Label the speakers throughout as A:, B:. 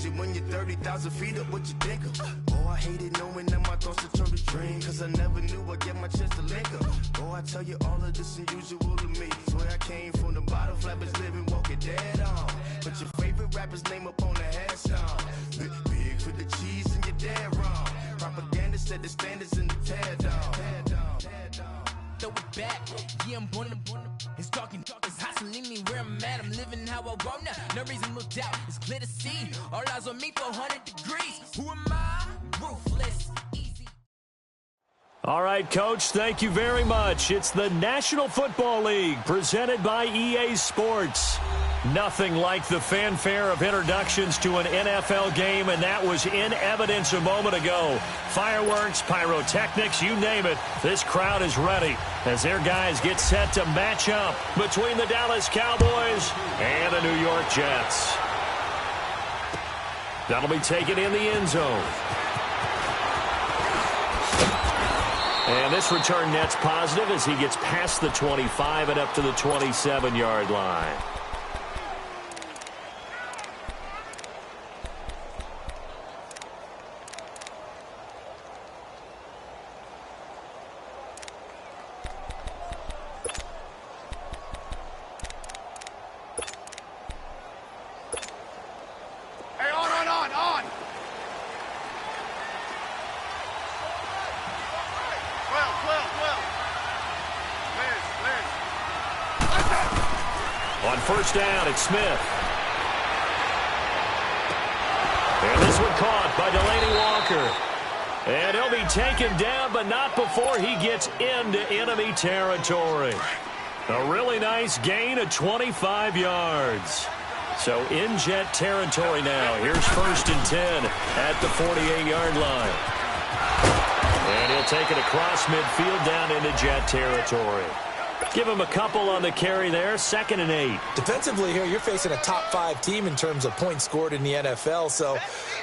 A: you when you're 30,000 feet up, what you think of? Oh, I hated knowing that my thoughts would turn to dream, cause I never knew I'd get my chance to link up. Oh, I tell you all of this unusual to me. Swear I came from the bottom, flappers living, walking dead on. But your favorite rapper's name up on the headstone. Big for the cheese and you're dead wrong. Propaganda said the standards in the tear down.
B: Throw it back, yeah, I'm born to it's talking, it's hustling me where I'm at. I'm living how I want now. No reason to doubt, it's clear to see. All eyes on me for 100 degrees. Who am I? Ruthless, easy.
C: All right, Coach, thank you very much. It's the National Football League presented by EA Sports. Nothing like the fanfare of introductions to an NFL game, and that was in evidence a moment ago. Fireworks, pyrotechnics, you name it. This crowd is ready as their guys get set to match up between the Dallas Cowboys and the New York Jets. That'll be taken in the end zone. And this return net's positive as he gets past the 25 and up to the 27-yard line. On first down, it's Smith. And this one caught by Delaney Walker. And he'll be taken down, but not before he gets into enemy territory. A really nice gain of 25 yards. So in Jet territory now. Here's first and 10 at the 48-yard line. And he'll take it across midfield down into Jet territory. Give him a couple on the carry there, 2nd and 8.
D: Defensively here, you're facing a top-5 team in terms of points scored in the NFL. So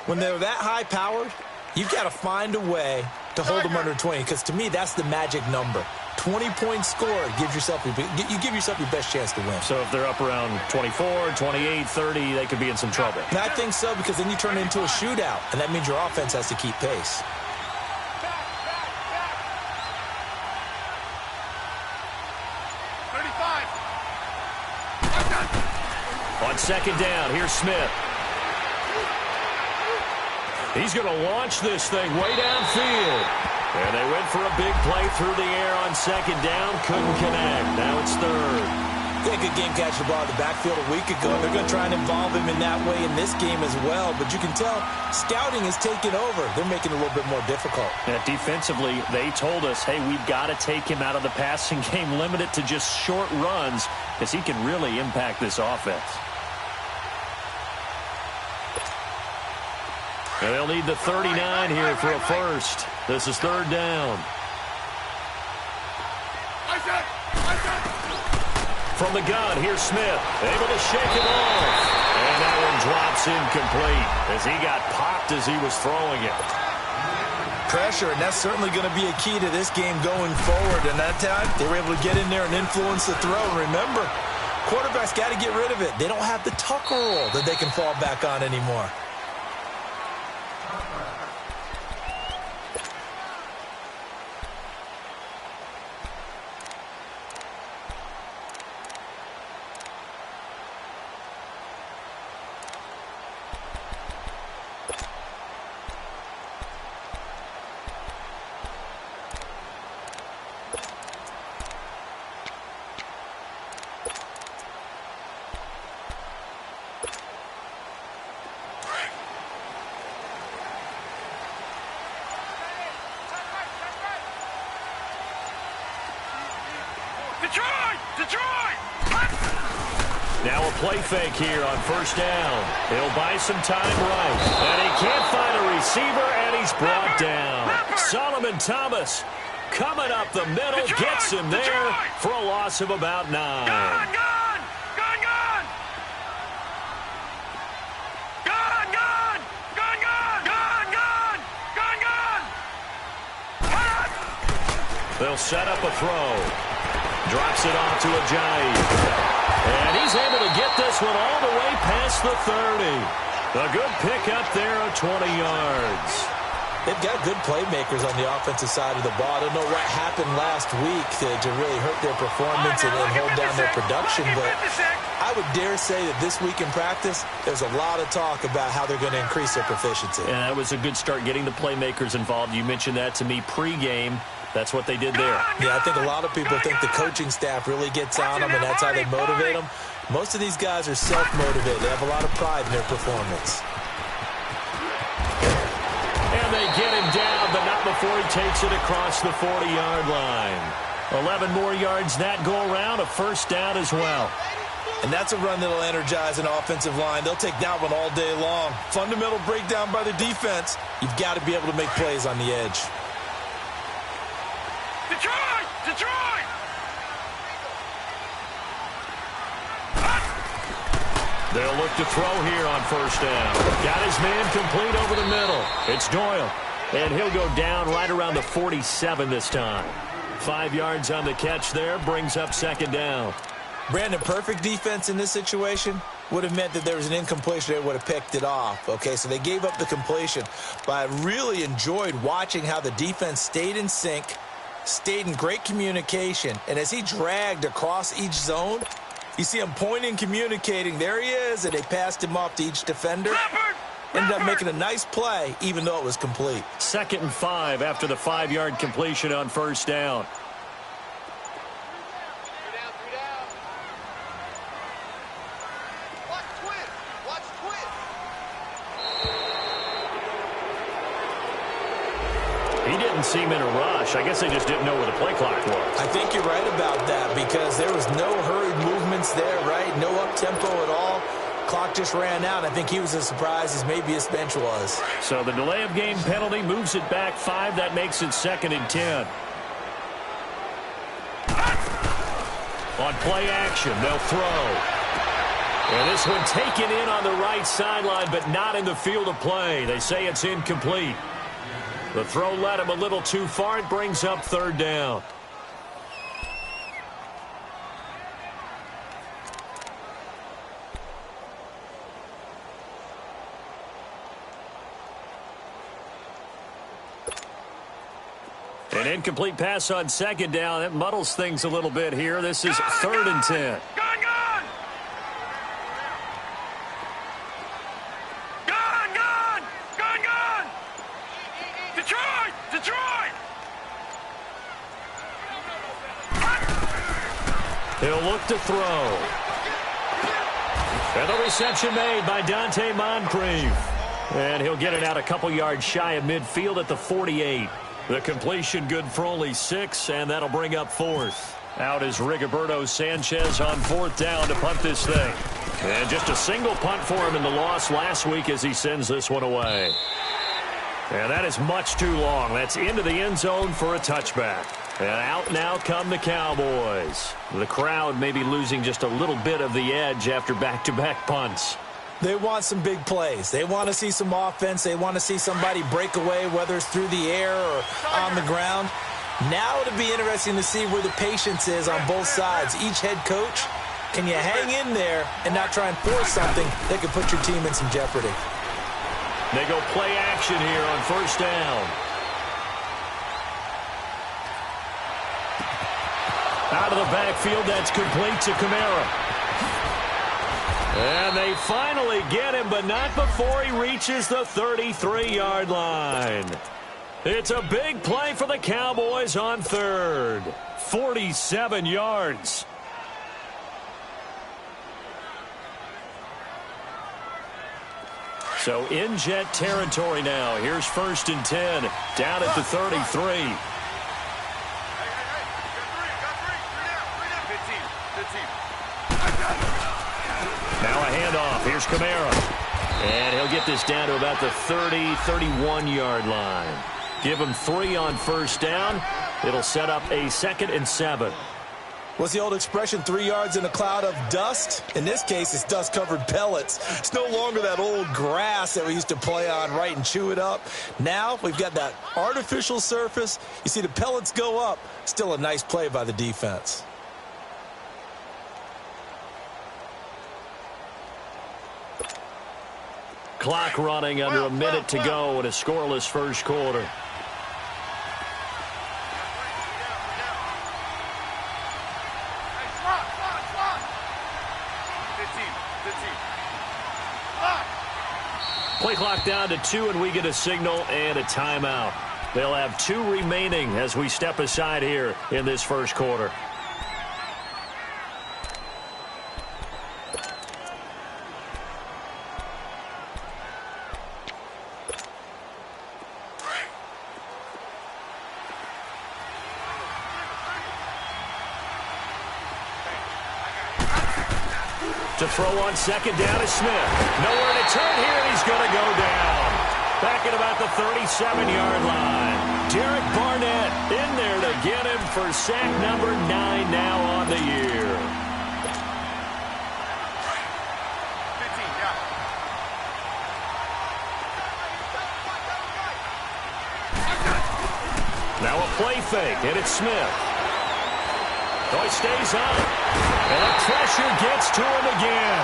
D: when they're that high-powered, you've got to find a way to hold them under 20. Because to me, that's the magic number. 20 points scored, you give yourself your best chance to win.
C: So if they're up around 24, 28, 30, they could be in some trouble.
D: And I think so, because then you turn it into a shootout, and that means your offense has to keep pace.
C: On second down, here's Smith. He's going to launch this thing way downfield. And they went for a big play through the air on second down. Couldn't connect. Now it's third.
D: Yeah, good game catch the ball in the backfield a week ago. They're going to try and involve him in that way in this game as well. But you can tell scouting is taking over. They're making it a little bit more difficult.
C: And defensively, they told us, hey, we've got to take him out of the passing game, limit it to just short runs, because he can really impact this offense. And they'll need the 39 here for a first. This is third down. From the gun, here's Smith. Able to shake him off. And that one drops incomplete as he got popped as he was throwing it.
D: Pressure, and that's certainly going to be a key to this game going forward. And that time, they were able to get in there and influence the throw. And remember, quarterbacks got to get rid of it. They don't have the tuck rule that they can fall back on anymore.
C: Now a play fake here on first down. He'll buy some time right. And he can't find a receiver, and he's brought down. Solomon Thomas coming up the middle, gets him there for a loss of about 9. They'll set up a throw. Drops it off to Ajayi. And he's able to get this one all the way past the 30. A good pickup there of 20 yards.
D: They've got good playmakers on the offensive side of the ball. I don't know what happened last week to really hurt their performance and hold down their production, but I would dare say that this week in practice, there's a lot of talk about how they're going to increase their proficiency.
C: Yeah, that was a good start getting the playmakers involved. You mentioned that to me pregame. That's what they did there.
D: Yeah, I think a lot of people think the coaching staff really gets on them, and that's how they motivate them. Most of these guys are self-motivated. They have a lot of pride in their performance.
C: And they get him down, but not before he takes it across the 40-yard line. 11 more yards that go around, a first down as well.
D: And that's a run that'll energize an offensive line. They'll take that one all day long. Fundamental breakdown by the defense. You've got to be able to make plays on the edge.
A: Detroit! Detroit!
C: They'll look to throw here on first down. Got his man complete over the middle. It's Doyle. And he'll go down right around the 47 this time. 5 yards on the catch there, brings up second down.
D: Brandon, perfect defense in this situation would have meant that there was an incompletion. They would have picked it off. Okay, so they gave up the completion. But I really enjoyed watching how the defense stayed in sync, stayed in great communication. And as he dragged across each zone, you see him pointing, communicating. There he is, and they passed him off to each defender. Ended up making a nice play, even though it was complete.
C: 2nd and 5 after the 5-yard completion on first down. He didn't seem in a rush. I guess they just didn't know where the play clock was.
D: I think you're right about that because there was no hurried movements there, right? No up-tempo at all. Clock just ran out. I think he was as surprised as maybe his bench was.
C: So the delay of game penalty moves it back 5. That makes it 2nd and 10. On play action, they'll throw. And this one taken in on the right sideline, but not in the field of play. They say it's incomplete. The throw led him a little too far. It brings up third down. An incomplete pass on second down. That muddles things a little bit here. This is 3rd and 10. He'll look to throw. And the reception made by Dante Moncrief. And he'll get it out a couple yards shy of midfield at the 48. The completion good for only 6, and that'll bring up 4th. Out is Rigoberto Sanchez on 4th down to punt this thing. And just a single punt for him in the loss last week as he sends this one away. And that is much too long. That's into the end zone for a touchback. And out now come the Cowboys. The crowd may be losing just a little bit of the edge after back-to-back punts.
D: They want some big plays. They want to see some offense. They want to see somebody break away, whether it's through the air or on the ground. Now it'll be interesting to see where the patience is on both sides. Each head coach, can you hang in there and not try and force something that could put your team in some jeopardy?
C: They go play action here on first down. Out of the backfield, that's complete to Kamara. And they finally get him, but not before he reaches the 33-yard line. It's a big play for the Cowboys on 3rd. 47 yards. So in jet territory now. Here's 1st and 10. Down at the 33. Now a handoff. Here's Kamara. And he'll get this down to about the 30, 31-yard line. Give him 3 on first down. It'll set up a 2nd and 7.
D: What's the old expression, 3 yards in a cloud of dust? In this case, it's dust-covered pellets. It's no longer that old grass that we used to play on, right, and chew it up. Now we've got that artificial surface. You see the pellets go up. Still a nice play by the defense.
C: Clock running under a minute to go in a scoreless first quarter. Play clock down to 2, and we get a signal and a timeout. They'll have 2 remaining as we step aside here in this first quarter. To throw on second down is Smith. Nowhere to turn here, and he's going to go down. Back at about the 37-yard line. Derek Barnett in there to get him for sack number 9 now on the year. Now a play fake, and it's Smith. Oh, he stays up. And the pressure gets to him again.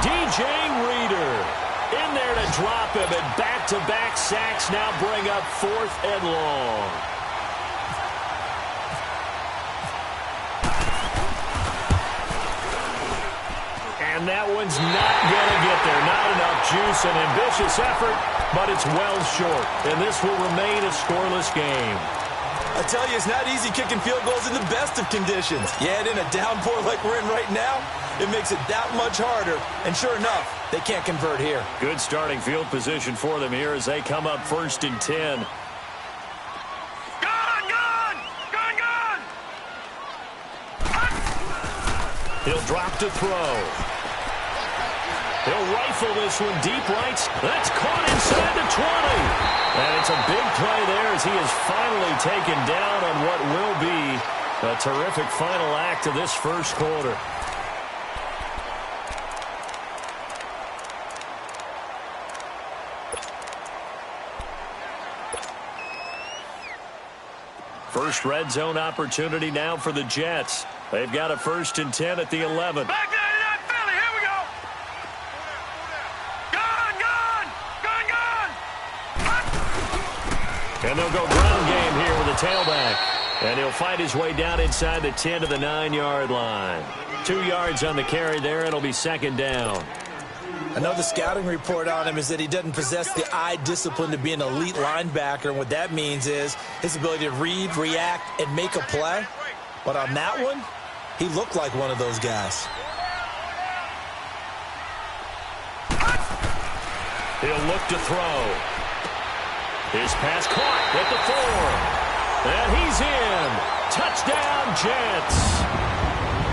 C: DJ Reader in there to drop him, and back-to-back sacks now bring up 4th and long. And that one's not going to get there. Not enough juice, an ambitious effort, but it's well short. And this will remain a scoreless game.
D: I tell you, it's not easy kicking field goals in the best of conditions. Yet in a downpour like we're in right now, it makes it that much harder. And sure enough, they can't convert here.
C: Good starting field position for them here as they come up 1st and 10. He'll drop to throw. He'll rifle this one deep right. That's caught inside the 20. And it's a big play there as he is finally taken down on what will be a terrific final act of this first quarter. First red zone opportunity now for the Jets. They've got a 1st and 10 at the 11.
E: Back there to that Philly. Here we go.
C: And they'll go ground game here with a tailback. And he'll find his way down inside the 10 to the 9-yard line. 2 yards on the carry there. It'll be 2nd down.
D: I know the scouting report on him is that he doesn't possess the eye discipline to be an elite linebacker. And what that means is his ability to read, react, and make a play. But on that one, he looked like one of those guys.
C: He'll look to throw. His pass caught at the 4. And he's in. Touchdown, Jets.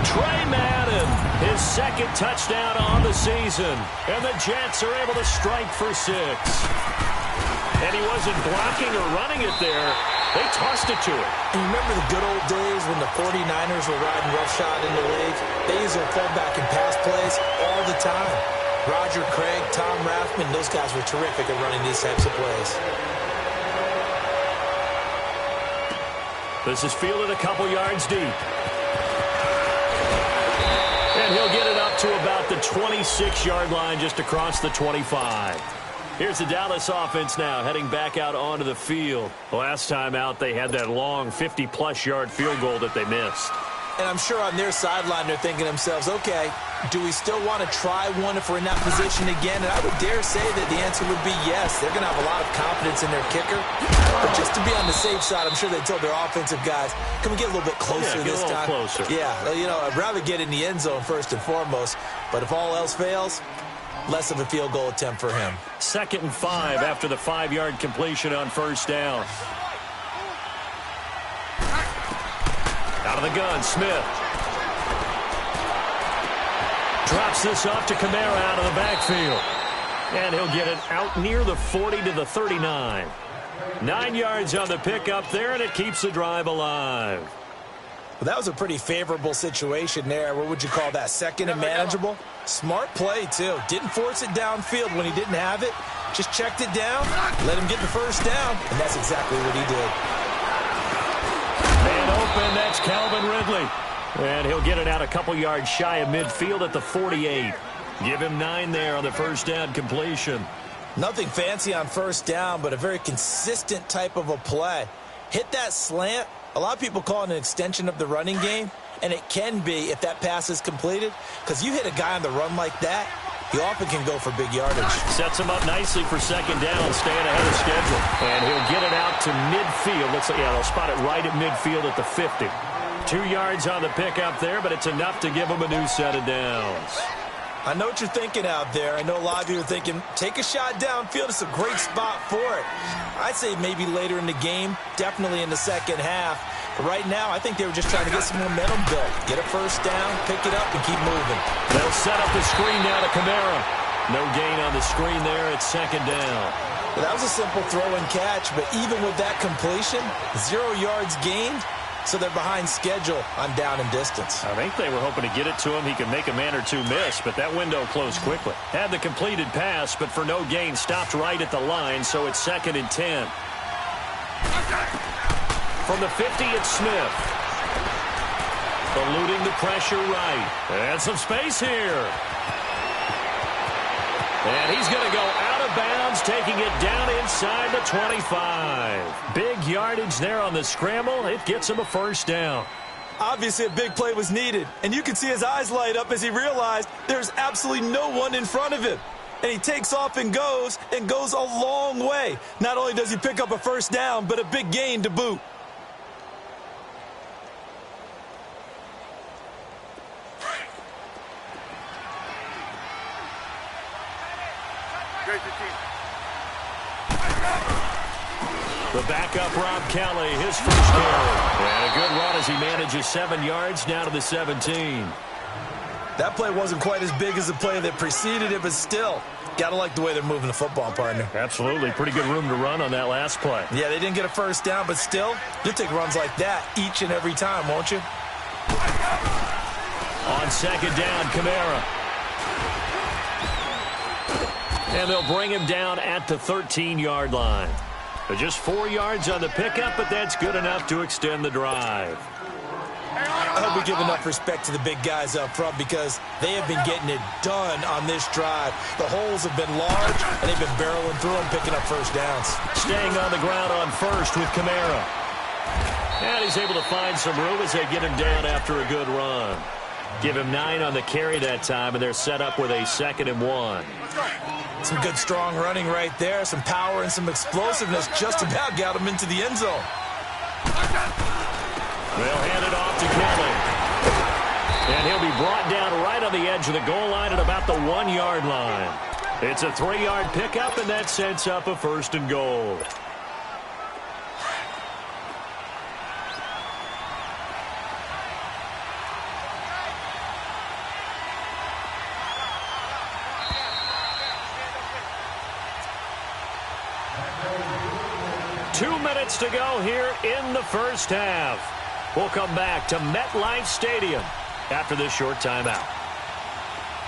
C: Trey Madden, his 2nd touchdown on the season. And the Jets are able to strike for 6. And he wasn't blocking or running it there. They tossed it to him.
D: And you remember the good old days when the 49ers were riding roughshod in the league? They used their fullback in pass plays all the time. Roger Craig, Tom Rathman, those guys were terrific at running these types of plays.
C: This is fielded a couple yards deep. And he'll get it up to about the 26-yard line, just across the 25. Here's the Dallas offense now, heading back out onto the field. Last time out, they had that long 50-plus yard field goal that they missed.
D: And I'm sure on their sideline, they're thinking to themselves, okay, do we still want to try one if we're in that position again? And I would dare say that the answer would be yes. They're going to have a lot of confidence in their kicker. But just to be on the safe side, I'm sure they told their offensive guys, can we get a little bit closer this time?
C: Closer.
D: Yeah, you know, I'd rather get in the end zone first and foremost. But if all else fails, less of a field goal attempt for him.
C: 2nd and 5 after the 5-yard completion on 1st down. Out of the gun, Smith. Drops this off to Kamara out of the backfield. And he'll get it out near the 40 to the 39. 9 yards on the pickup there, and it keeps the drive alive.
D: Well, that was a pretty favorable situation there. What would you call that? 2nd and manageable? Smart play, too. Didn't force it downfield when he didn't have it. Just checked it down, let him get the 1st down, and that's exactly what he did.
C: Man open, that's Calvin Ridley. And he'll get it out a couple yards shy of midfield at the 48. Give him 9 there on the 1st down completion.
D: Nothing fancy on first down, but a very consistent type of a play. Hit that slant. A lot of people call it an extension of the running game, and it can be if that pass is completed, because you hit a guy on the run like that, he often can go for big yardage.
C: Sets him up nicely for second down, staying ahead of schedule. And he'll get it out to midfield. Looks like, yeah, they'll spot it right at midfield at the 50. 2 yards on the pickup there, but it's enough to give him a new set of downs.
D: I know what you're thinking out there. I know a lot of you are thinking, take a shot downfield. It's a great spot for it. I'd say maybe later in the game, definitely in the second half. But right now, I think they were just trying to get some momentum built. Get a first down, pick it up, and keep moving.
C: They'll set up the screen now to Kamara. No gain on the screen there. It's second down.
D: Well, that was a simple throw and catch, but even with that completion, 0 yards gained. So they're behind schedule on down and distance.
C: I think they were hoping to get it to him. He could make a man or two miss, but that window closed quickly. Had the completed pass, but for no gain, stopped right at the line, so it's 2nd and 10. From the 50, it's Smith. Eluding the pressure right. And some space here. And he's going to go out of bounds, taking it down inside the 25. Big yardage there on the scramble. It gets him a first down.
D: Obviously, a big play was needed, and you can see his eyes light up as he realized there's absolutely no one in front of him. And he takes off and goes a long way. Not only does he pick up a first down, but a big gain to boot.
C: The backup, Rob Kelly, his first carry. And a good run as he manages 7 yards down to the 17.
D: That play wasn't quite as big as the play that preceded it, but still, got to like the way they're moving the football, partner.
C: Absolutely. Pretty good room to run on that last play.
D: Yeah, they didn't get a first down, but still, you'll take runs like that each and every time, won't you?
C: On second down, Kamara. And they'll bring him down at the 13-yard line. Just 4 yards on the pickup, but that's good enough to extend the drive.
D: I hope we give enough respect to the big guys up front because they have been getting it done on this drive. The holes have been large, and they've been barreling through them, picking up first downs.
C: Staying on the ground on first with Kamara. And he's able to find some room as they get him down after a good run. Give him 9 on the carry that time, and they're set up with a 2nd and 1.
D: Some good, strong running right there. Some power and some explosiveness just about got him into the end zone.
C: They'll hand it off to Kelly. And he'll be brought down right on the edge of the goal line at about the 1-yard line. It's a 3-yard pickup, and that sets up a 1st and goal. To go here in the first half. We'll come back to MetLife Stadium after this short timeout.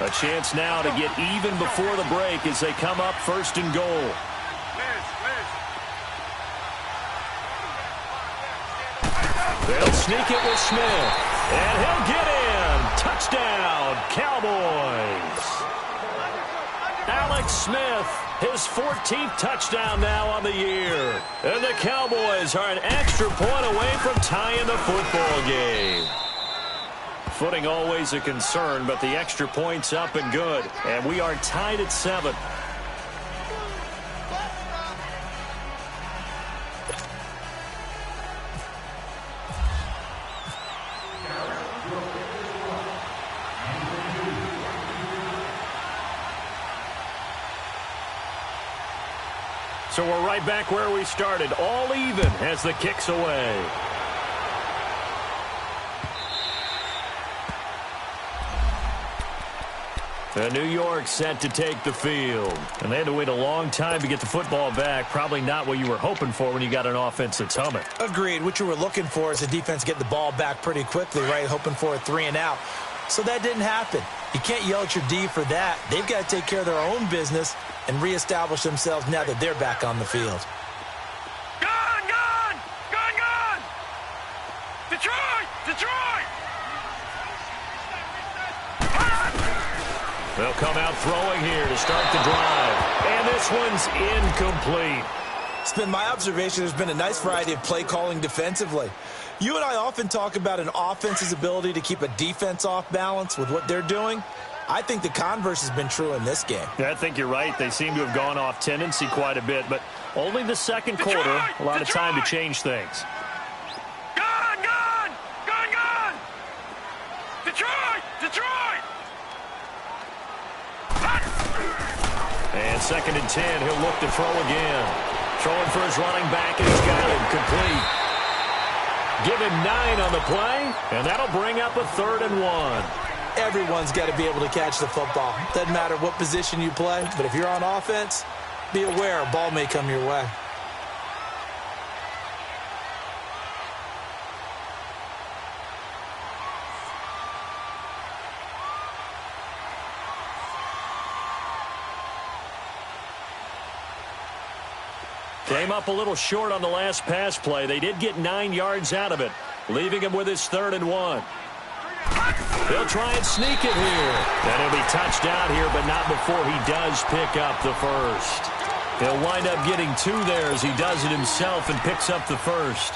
C: A chance now to get even before the break as they come up 1st and goal. They'll sneak it with Smith, and he'll get in. Touchdown, Cowboys. Alex Smith, his 14th touchdown now on the year. And the Cowboys are an extra point away from tying the football game. Footing always a concern, but the extra point's up and good. And we are tied at 7. So we're right back where we started, all even as the kick's away. And New York set to take the field. And they had to wait a long time to get the football back. Probably not what you were hoping for when you got an offense that's humming.
D: Agreed. What you were looking for is the defense get the ball back pretty quickly, right? Hoping for a 3 and out. So that didn't happen. You can't yell at your D for that. They've got to take care of their own business and reestablish themselves now that they're back on the field.
E: Gone! Detroit!
C: They'll come out throwing here to start the drive. And this one's incomplete.
D: It's been my observation there's been a nice variety of play calling defensively. You and I often talk about an offense's ability to keep a defense off balance with what they're doing. I think the converse has been true in this game.
C: Yeah, I think you're right. They seem to have gone off tendency quite a bit, but only the second quarter, a lot of time to change things.
E: Gun! Gun! Gun! Gun! Detroit! Detroit!
C: And 2nd and 10, he'll look to throw again. Throwing for his running back, and he's got him complete. Give him 9 on the play, and that'll bring up a 3rd and 1.
D: Everyone's got to be able to catch the football. Doesn't matter what position you play, but if you're on offense, be aware a ball may come your way.
C: Came up a little short on the last pass play. They did get 9 yards out of it, leaving him with his 3rd and 1. He'll try and sneak it here. And he'll be touched out here, but not before he does pick up the first. He'll wind up getting 2 there as he does it himself and picks up the first.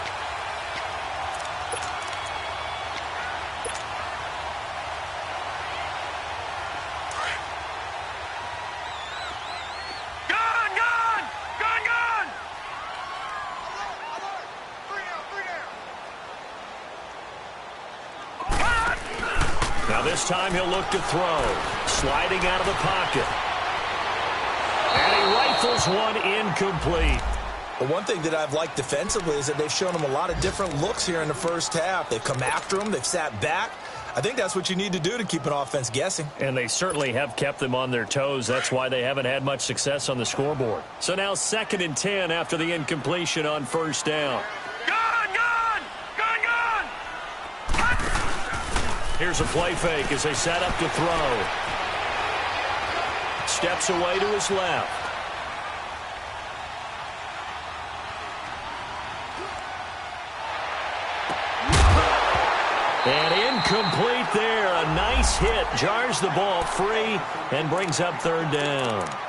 C: Now this time he'll look to throw. Sliding out of the pocket. And he rifles one incomplete.
D: Well, one thing that I've liked defensively is that they've shown him a lot of different looks here in the first half. They've come after him. They've sat back. I think that's what you need to do to keep an offense guessing.
C: And they certainly have kept them on their toes. That's why they haven't had much success on the scoreboard. So now 2nd and 10 after the incompletion on 1st down. Here's a play fake as they set up to throw. Steps away to his left. And incomplete there. A nice hit. Jars the ball free and brings up 3rd down.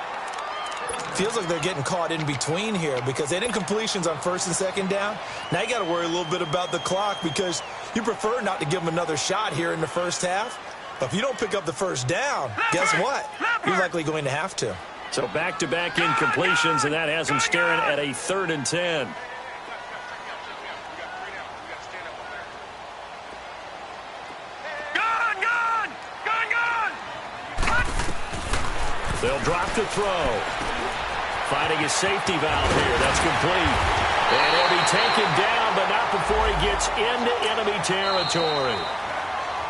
D: Feels like they're getting caught in between here because they didn't completions on 1st and 2nd down. Now you got to worry a little bit about the clock because you prefer not to give them another shot here in the first half. But if you don't pick up the 1st down, guess what? You're likely going to have to.
C: So back-to-back incompletions, and that has them staring at a 3rd and 10. They'll drop to throw. Finding his safety valve here. That's complete. And he'll be taken down, but not before he gets into enemy territory.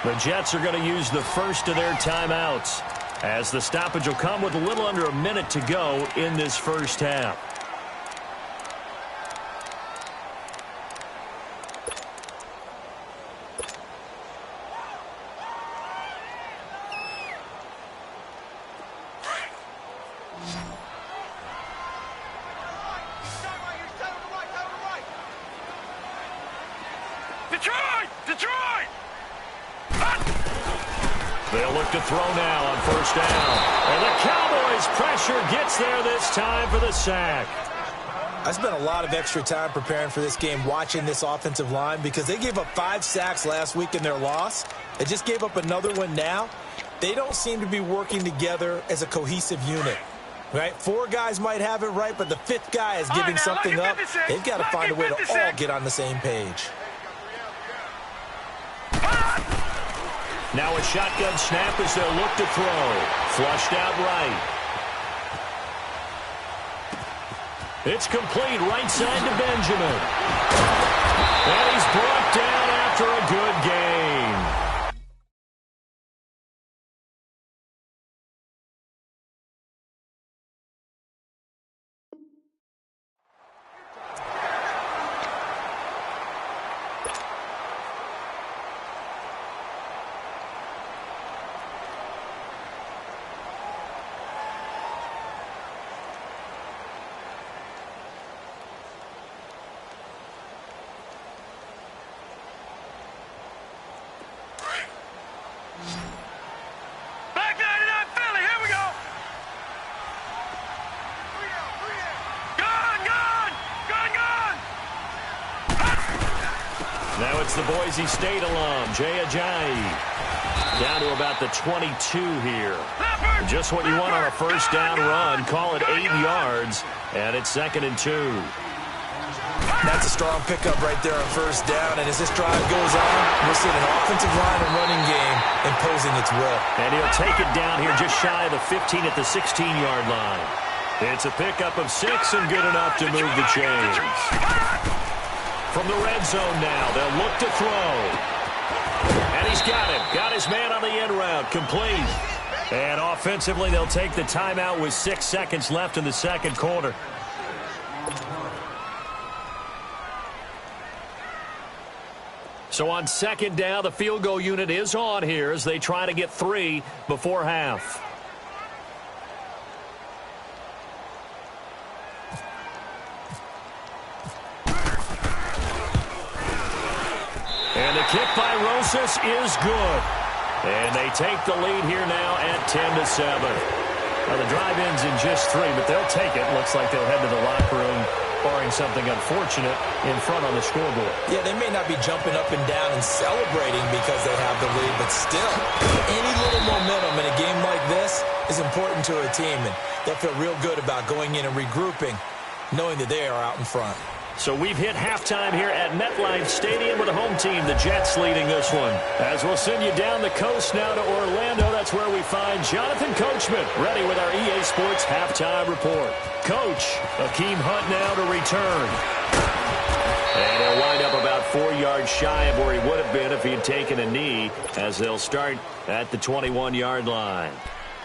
C: The Jets are going to use the first of their timeouts, as the stoppage will come with a little under a minute to go in this first half. They'll look to throw now on 1st down. And the Cowboys' pressure gets there this time for the sack.
D: I spent a lot of extra time preparing for this game watching this offensive line because they gave up 5 sacks last week in their loss. They just gave up another one now. They don't seem to be working together as a cohesive unit. Right? 4 guys might have it right, but the 5th guy is giving something up. They've got to find a way to all get on the same page.
C: Now a shotgun snap as they'll look to throw. Flushed out right. It's complete right side to Benjamin. And he's brought down after a good game. So it's the Boise State alum, Jay Ajayi, down to about the 22 here. Just what you want on a first down run. Call it 8 yards, and it's 2nd and 2.
D: That's a strong pickup right there on first down, and as this drive goes on, we're seeing an offensive line and running game imposing its will.
C: And he'll take it down here just shy of the 15 at the 16-yard line. It's a pickup of 6 and good enough to move the chains. From the red zone now, they'll look to throw. And he's got him. Got his man on the end route. Complete. And offensively, they'll take the timeout with 6 seconds left in the second quarter. So on second down, the field goal unit is on here as they try to get 3 before half. And the kick by Rosas is good. And they take the lead here now at 10-7. Now the drive ends in just 3, but they'll take it. Looks like they'll head to the locker room, barring something unfortunate, in front on the scoreboard.
D: Yeah, they may not be jumping up and down and celebrating because they have the lead, but still, any little momentum in a game like this is important to a team, and they'll feel real good about going in and regrouping, knowing that they are out in front.
C: So we've hit halftime here at MetLife Stadium with the home team, the Jets, leading this one. As we'll send you down the coast now to Orlando, that's where we find Jonathan Coachman, ready with our EA Sports halftime report. Coach, Akeem Hunt now to return. And he'll wind up about 4 yards shy of where he would have been if he had taken a knee, as they'll start at the 21-yard line.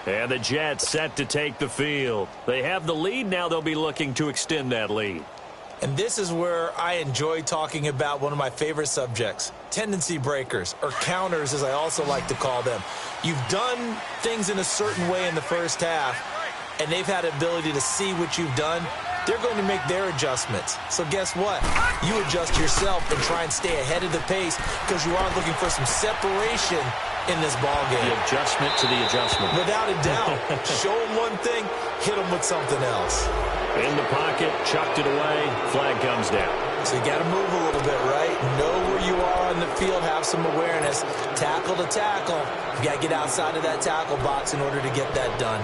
C: And the Jets set to take the field. They have the lead. Now they'll be looking to extend that lead.
D: And this is where I enjoy talking about one of my favorite subjects, tendency breakers, or counters as I also like to call them. You've done things in a certain way in the first half, and they've had the ability to see what you've done. They're going to make their adjustments. So guess what? You adjust yourself and try and stay ahead of the pace because you are looking for some separation in this ball game.
C: The adjustment to the adjustment.
D: Without a doubt. Show them one thing, hit them with something else.
C: In the pocket, chucked it away, flag comes down.
D: So you got to move a little bit, right? Know where you are on the field, have some awareness. Tackle to tackle. You got to get outside of that tackle box in order to get that done.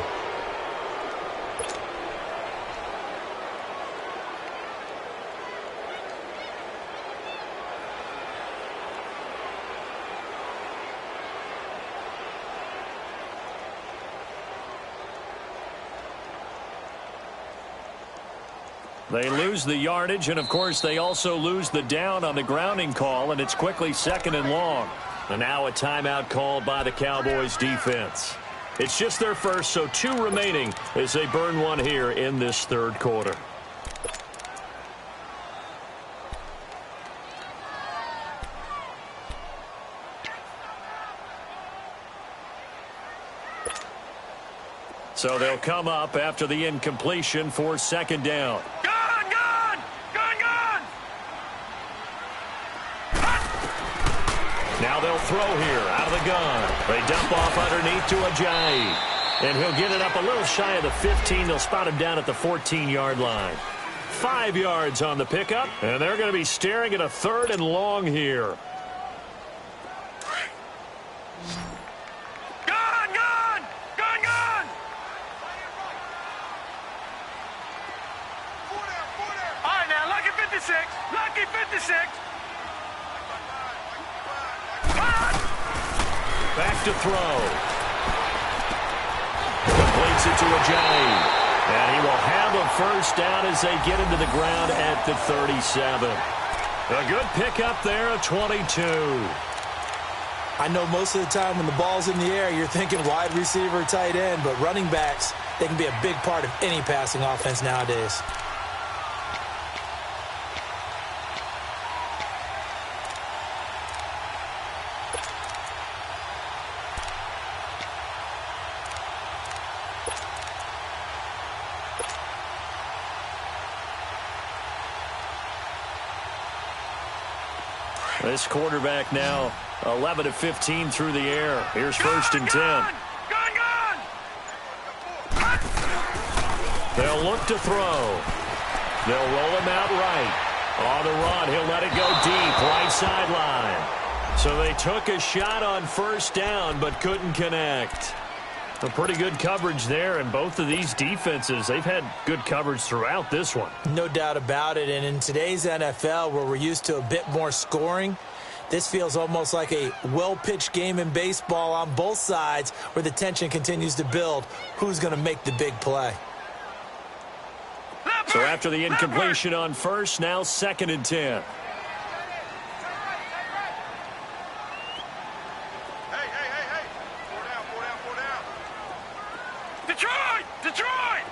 C: They lose the yardage, and, of course, they also lose the down on the grounding call, and it's quickly 2nd and long. And now a timeout called by the Cowboys defense. It's just their first, so 2 remaining as they burn one here in this third quarter. So they'll come up after the incompletion for 2nd down. Now they'll throw here out of the gun. They dump off underneath to Ajayi. And he'll get it up a little shy of the 15. They'll spot him down at the 14-yard line. 5 yards on the pickup. And they're going to be staring at a 3rd and long here.
E: All right, now, lucky 56. Lucky 56.
C: Back to throw. Completes it to Ajayi. And he will have a first down as they get into the ground at the 37. A good pickup there of 22.
D: I know most of the time when the ball's in the air, you're thinking wide receiver, tight end, but running backs, they can be a big part of any passing offense nowadays.
C: This quarterback now 11 of 15 through the air. Here's 1st and 10. They'll look to throw. They'll roll him out right. On the run, he'll let it go deep, right sideline. So they took a shot on first down, but couldn't connect. A pretty good coverage there, and both of these defenses, they've had good coverage throughout this one.
D: No doubt about it, and in today's NFL, where we're used to a bit more scoring, this feels almost like a well-pitched game in baseball on both sides where the tension continues to build. Who's going to make the big play?
C: So after the incompletion on first, now 2nd and 10.
E: Detroit!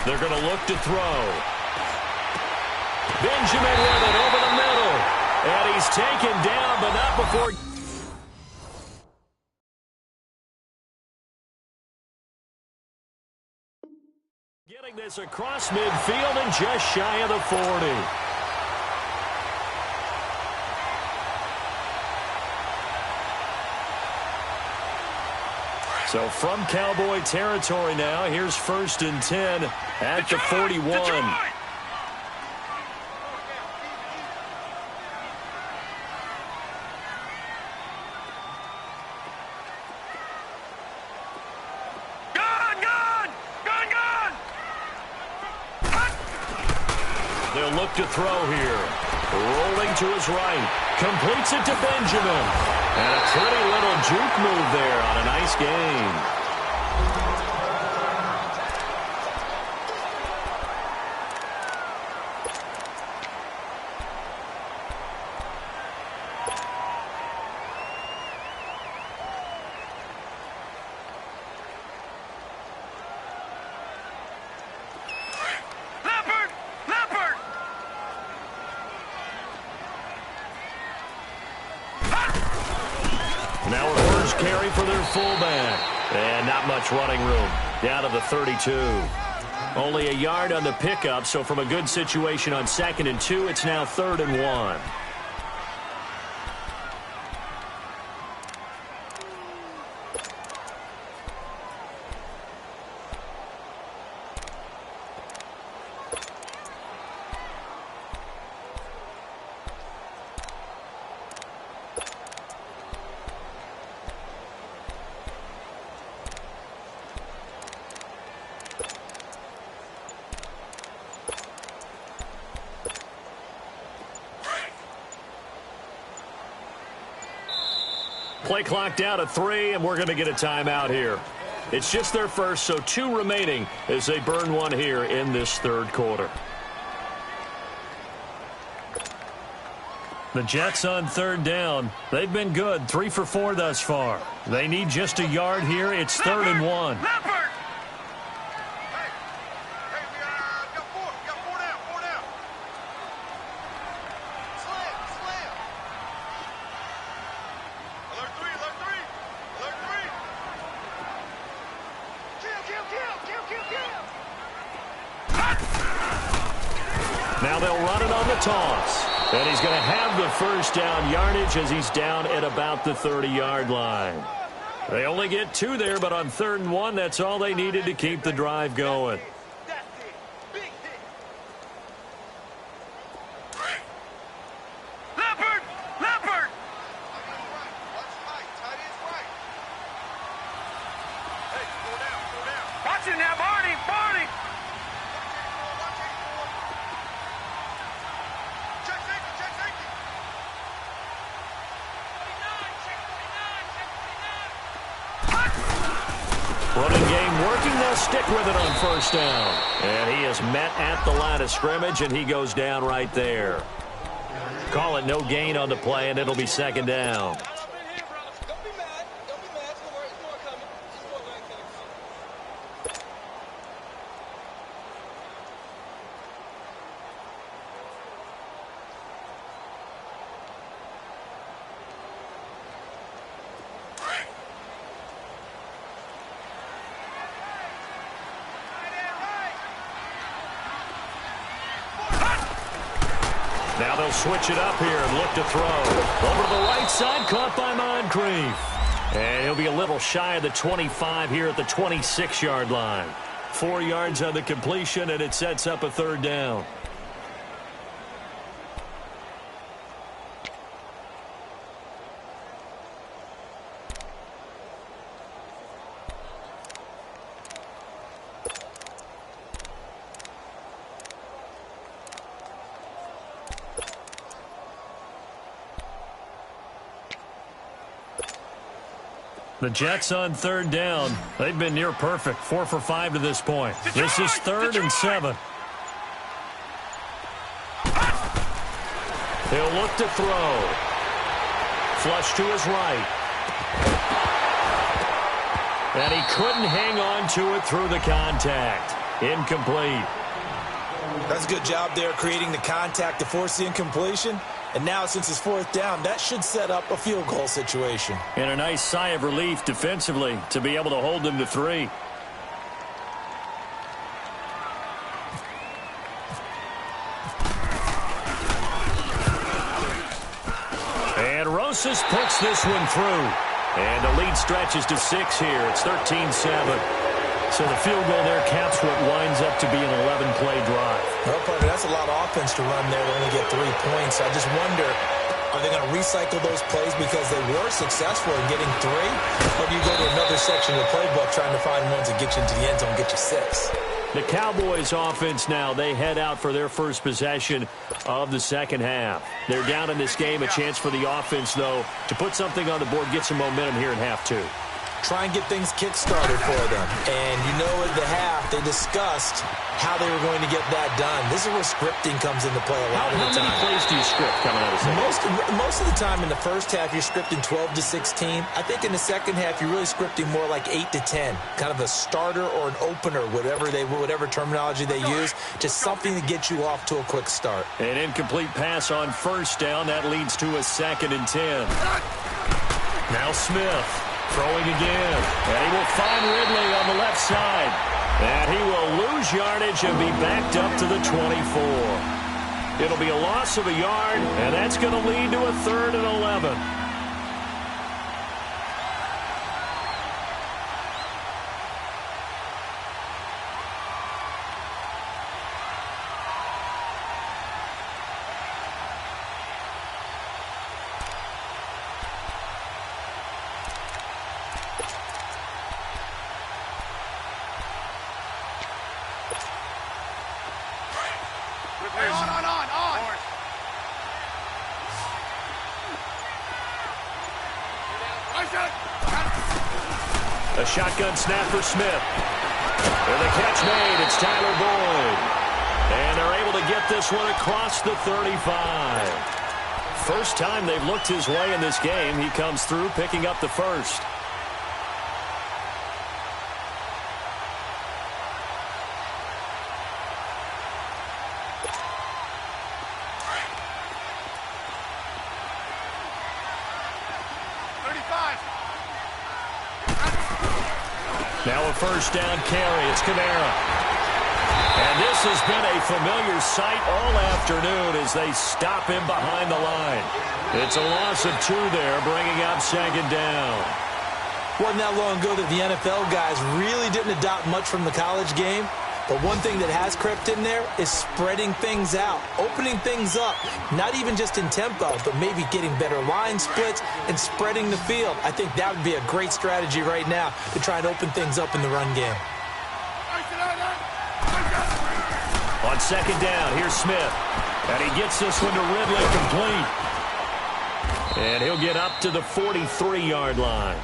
C: They're going to look to throw. Benjamin with it over the middle. And he's taken down, but not before. Getting this across midfield and just shy of the 40. So from Cowboy territory now, here's 1st and 10 at the 41.
E: Detroit!
C: They'll look to throw here. Rolling to his right. Completes it to Benjamin. And a pretty little juke move there on a nice game. Now a first carry for their fullback. And not much running room. Down to the 32. Only a yard on the pickup, so from a good situation on 2nd and 2, it's now 3rd and 1. Play clock down to 3, and we're going to get a timeout here. It's just their first, so 2 remaining as they burn one here in this 3rd quarter. The Jets on 3rd down. They've been good, 3 for 4 thus far. They need just a yard here. It's 3rd and 1. Now they'll run it on the toss. And he's going to have the first down yardage as he's down at about the 30-yard line. They only get 2 there, but on 3rd and 1, that's all they needed to keep the drive going. Running game working. They'll stick with it on first down. And he is met at the line of scrimmage, and he goes down right there. Call it no gain on the play, and it'll be 2nd down. Now they'll switch it up here and look to throw. Over to the right side, caught by Moncrief. And he'll be a little shy of the 25 here at the 26-yard line. 4 yards on the completion, and it sets up a third down. The Jets on third down. They've been near perfect. 4 for 5 to this point. This is 3rd and 7. He'll look to throw. Flush to his right. And he couldn't hang on to it through the contact. Incomplete.
D: That's a good job there creating the contact to force the incompletion. And now, since it's 4th down, that should set up a field goal situation.
C: And a nice sigh of relief defensively to be able to hold them to 3. And Rosas puts this one through. And the lead stretches to 6 here. It's 13-7. So the field goal there caps what winds up to be an 11-play drive.
D: No, partner, that's a lot of offense to run there to only get 3 points. I just wonder, are they going to recycle those plays because they were successful in getting 3? Or do you go to another section of the playbook trying to find ones that get you into the end zone and get you 6?
C: The Cowboys offense now, they head out for their first possession of the second half. They're down in this game. A chance for the offense, though, to put something on the board, get some momentum here in half 2.
D: Try and get things kick-started for them. And you know at the half, they discussed how they were going to get that done. This is where scripting comes into play a lot of the time.
C: How many plays do you script coming out of second?
D: Most of the time in the first half, you're scripting 12 to 16. I think in the second half, you're really scripting more like 8 to 10. Kind of a starter or an opener, whatever terminology they use. Just something to get you off to a quick start.
C: An incomplete pass on first down. That leads to a 2nd and 10. Now Smith. Throwing again, and he will find Ridley on the left side. And he will lose yardage and be backed up to the 24. It'll be a loss of a yard, and that's going to lead to a 3rd and 11. A shotgun snap for Smith. And the catch made. It's Tyler Boyd. And they're able to get this one across the 35. First time they've looked his way in this game. He comes through picking up the first. Now a first down carry. It's Kamara. And this has been a familiar sight all afternoon as they stop him behind the line. It's a loss of 2 there, bringing up 2nd down.
D: Wasn't that long ago that the NFL guys really didn't adopt much from the college game. But one thing that has crept in there is spreading things out, opening things up, not even just in tempo, but maybe getting better line splits and spreading the field. I think that would be a great strategy right now to try and open things up in the run game.
C: On 2nd down, here's Smith. And he gets this one to Ridley complete. And he'll get up to the 43-yard line.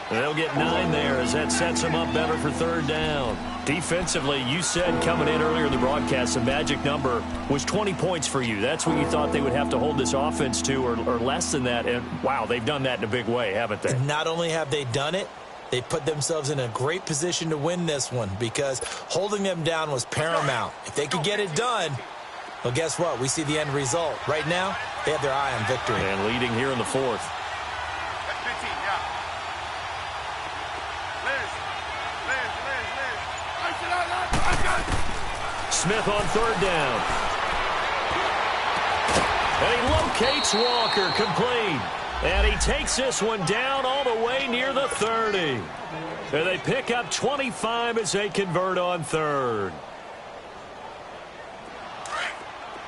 C: They'll get 9 there as that sets them up better for 3rd down. Defensively, you said coming in earlier in the broadcast, the magic number was 20 points for you. That's what you thought they would have to hold this offense to or less than that. And, wow, they've done that in a big way, haven't they?
D: And not only have they done it, they put themselves in a great position to win this one because holding them down was paramount. If they could get it done, well, guess what? We see the end result. Right now, they have their eye on victory.
C: And leading here in the 4th. Smith on 3rd down. And he locates Walker, complete. And he takes this one down all the way near the 30. And they pick up 25 as they convert on third.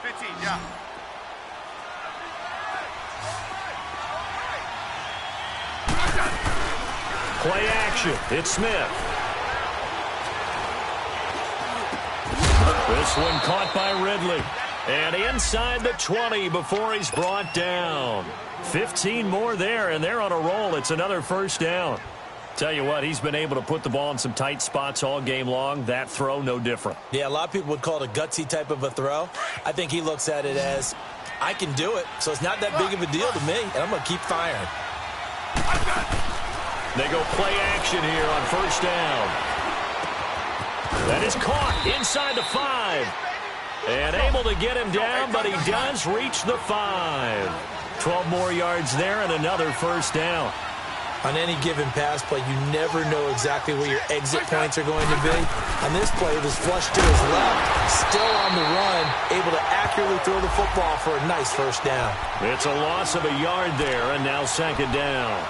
E: 15, yeah.
C: Play action. It's Smith. This one caught by Ridley. And inside the 20 before he's brought down. 15 more there, and they're on a roll. It's another first down. Tell you what, he's been able to put the ball in some tight spots all game long. That throw, no different.
D: Yeah, a lot of people would call it a gutsy type of a throw. I think he looks at it as, I can do it, so it's not that big of a deal to me, and I'm going to keep firing.
C: They go play action here on first down. That is caught inside the 5. And able to get him down, but he does reach the 5. 12 more yards there and another first down.
D: On any given pass play, you never know exactly where your exit points are going to be. On this play, it was flushed to his left, still on the run, able to accurately throw the football for a nice first down.
C: It's a loss of a yard there, and now second down.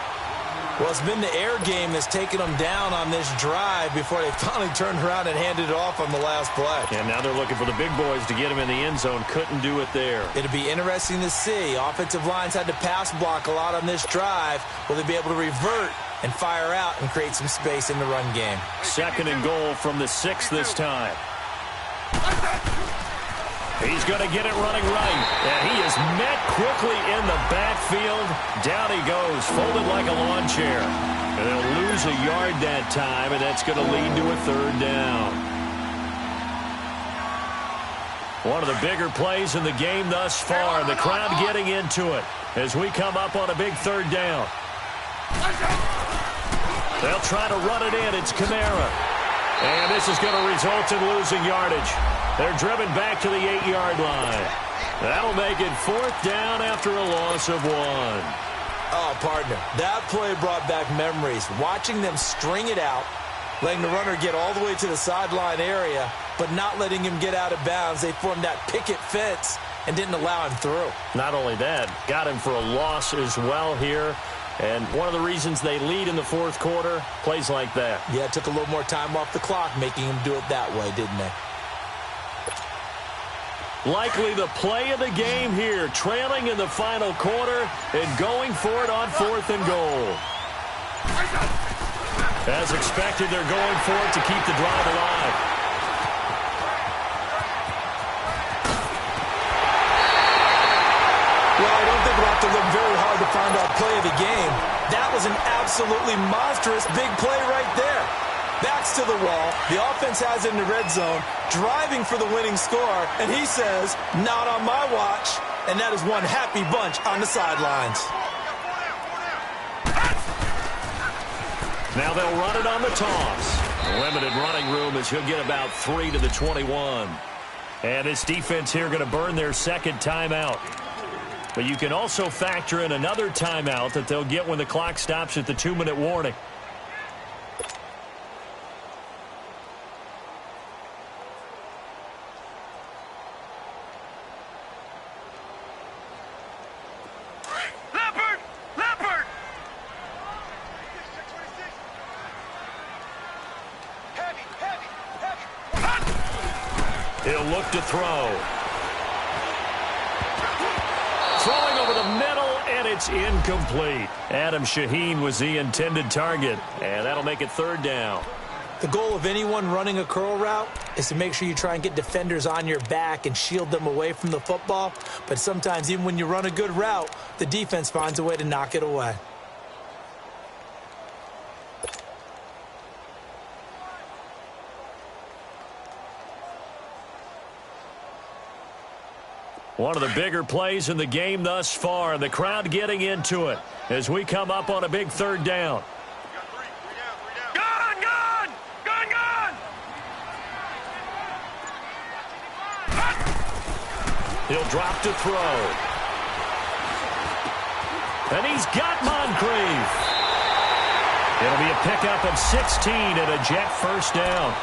D: Well, it's been the air game that's taken them down on this drive before they finally turned around and handed it off on the last play.
C: And now they're looking for the big boys to get him in the end zone. Couldn't do it there.
D: It'll be interesting to see. Offensive lines had to pass block a lot on this drive. Will they be able to revert and fire out and create some space in the run game?
C: Second and goal from the 6 this time. He's going to get it running right. And he is met quickly in the backfield. Down he goes, folded like a lawn chair. And they'll lose a yard that time, and that's going to lead to a third down. One of the bigger plays in the game thus far. The crowd getting into it as we come up on a big third down. They'll try to run it in. It's Kamara. And this is going to result in losing yardage. They're driven back to the 8-yard line. That'll make it fourth down after a loss of 1.
D: Oh, partner, that play brought back memories. Watching them string it out, letting the runner get all the way to the sideline area, but not letting him get out of bounds. They formed that picket fence and didn't allow him through.
C: Not only that, got him for a loss as well here. And one of the reasons they lead in the fourth quarter, plays like that.
D: Yeah, it took a little more time off the clock, making him do it that way, didn't they?
C: Likely the play of the game here, trailing in the final quarter and going for it on fourth and goal. As expected, they're going for it to keep the drive alive.
D: Well, I don't think we'll have to look very hard to find out play of the game. That was an absolutely monstrous big play right there. Backs to the wall. The offense has it in the red zone, driving for the winning score, and he says, not on my watch. And that is one happy bunch on the sidelines.
C: Now they'll run it on the toss. Limited running room as he'll get about 3 to the 21. And this defense here going to burn their second timeout. But you can also factor in another timeout that they'll get when the clock stops at the 2-minute warning. He'll look to throw. Throwing over the middle, and it's incomplete. Adam Shaheen was the intended target, and that'll make it third down.
D: The goal of anyone running a curl route is to make sure you try and get defenders on your back and shield them away from the football. But sometimes even when you run a good route, the defense finds a way to knock it away.
C: One of the bigger plays in the game thus far. The crowd getting into it as we come up on a big third down.
E: Gun! Gun! Gun! Gun!
C: He'll drop to throw. And he's got Moncrief. It'll be a pickup of 16 and a jet first down.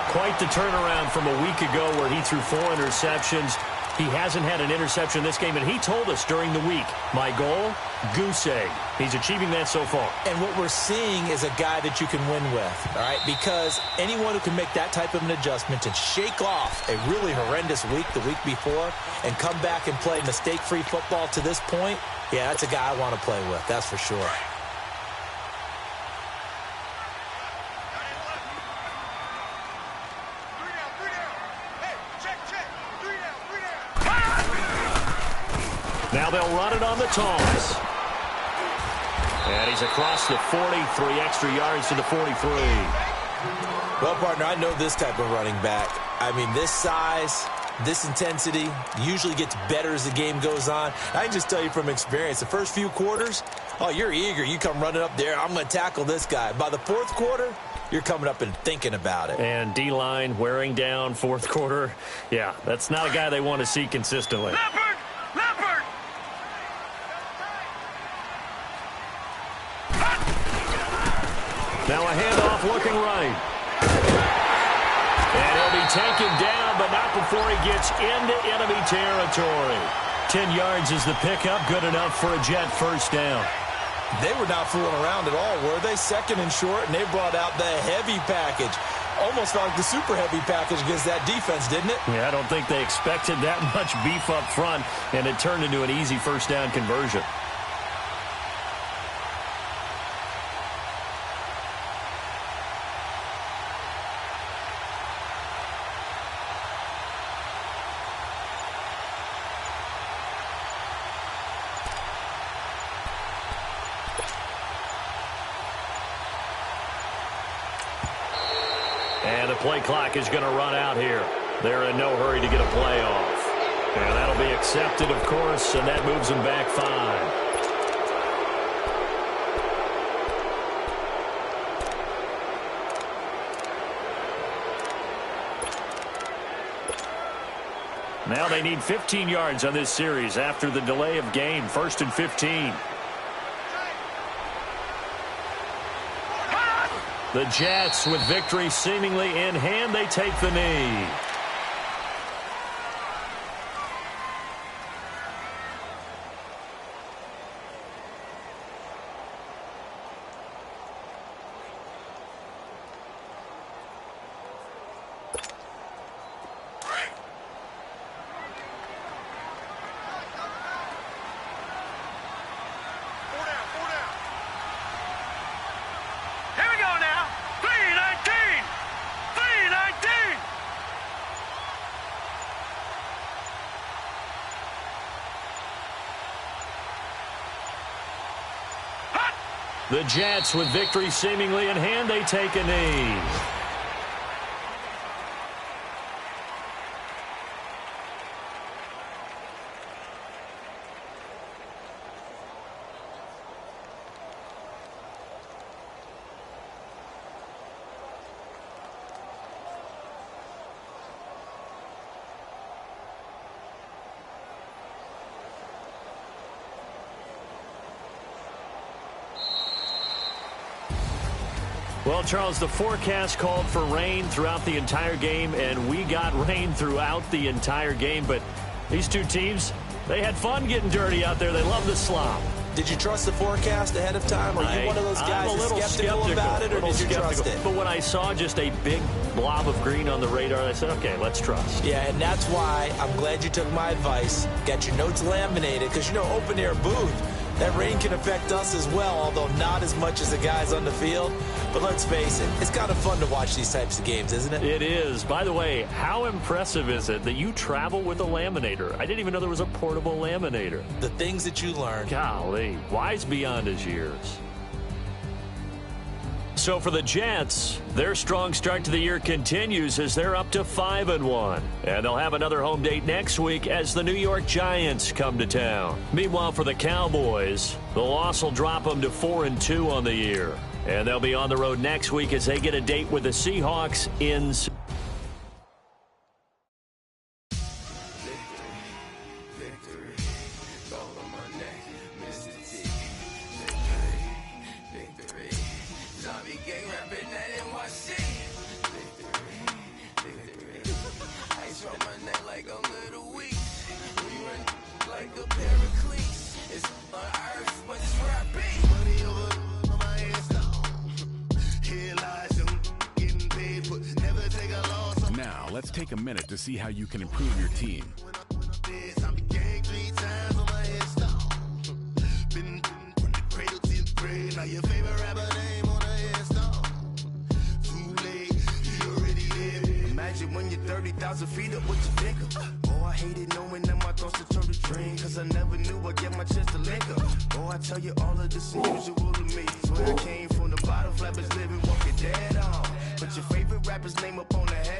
C: Quite the turnaround from a week ago where he threw 4 interceptions. He hasn't had an interception this game, and he told us during the week, my goal, goose egg. He's achieving that so far.
D: And what we're seeing is a guy that you can win with, all right? Because anyone who can make that type of an adjustment and shake off a really horrendous week the week before and come back and play mistake-free football to this point, yeah, that's a guy I want to play with, that's for sure.
C: Now they'll run it on the toss. And he's across the 40, 3 extra yards to the 43.
D: Well, partner, I know this type of running back. I mean, this size, this intensity usually gets better as the game goes on. I can just tell you from experience, the first few quarters, oh, you're eager. You come running up there, I'm going to tackle this guy. By the fourth quarter, you're coming up and thinking about it.
C: And D-line wearing down fourth quarter. Yeah, that's not a guy they want to see consistently.
E: Leopard! Leopard!
C: Now a handoff looking right. And he'll be taken down, but not before he gets into enemy territory. 10 yards is the pickup, good enough for a Jet first down.
D: They were not fooling around at all, were they? Second and short, and they brought out the heavy package. Almost like the super heavy package against that defense, didn't it?
C: Yeah, I don't think they expected that much beef up front, and it turned into an easy first down conversion. And the play clock is going to run out here. They're in no hurry to get a play off. And that'll be accepted, of course, and that moves them back 5. Now they need 15 yards on this series after the delay of game. 1st and 15. The Jets, with victory seemingly in hand, they take the knee. The Jets, with victory seemingly in hand, they take a knee. Well, Charles, the forecast called for rain throughout the entire game, and we got rain throughout the entire game. But these two teams, they had fun getting dirty out there. They love the slop.
D: Did you trust the forecast ahead of time? Are you one of those guys that's skeptical about it, or did you trust it?
C: But when I saw just a big blob of green on the radar, I said, okay, let's trust.
D: Yeah, and that's why I'm glad you took my advice. Got your notes laminated, because, you know, open-air booth, that rain can affect us as well, although not as much as the guys on the field. But let's face it, it's kind of fun to watch these types of games, isn't it?
C: It is. By the way, how impressive is it that you travel with a laminator? I didn't even know there was a portable laminator.
D: The things that you learn.
C: Golly, wise beyond his years. So for the Jets, their strong start to the year continues as they're up to 5-1. And they'll have another home date next week as the New York Giants come to town. Meanwhile, for the Cowboys, the loss will drop them to 4-2 on the year. And they'll be on the road next week as they get a date with the Seahawks in...
F: let's take a minute to see how you can improve your team.
A: Now your favorite rapper name on the headstone. Too late, you already lived. Imagine when you're 30,000 feet up, what you think of? Oh, I hated knowing that my thoughts would turn to dream, cause I never knew I'd get my chance to link up. Oh, I tell you all of this unusual to me. Swear I came from the bottom, flappers living, walking dead on. Put your favorite rapper's name up on the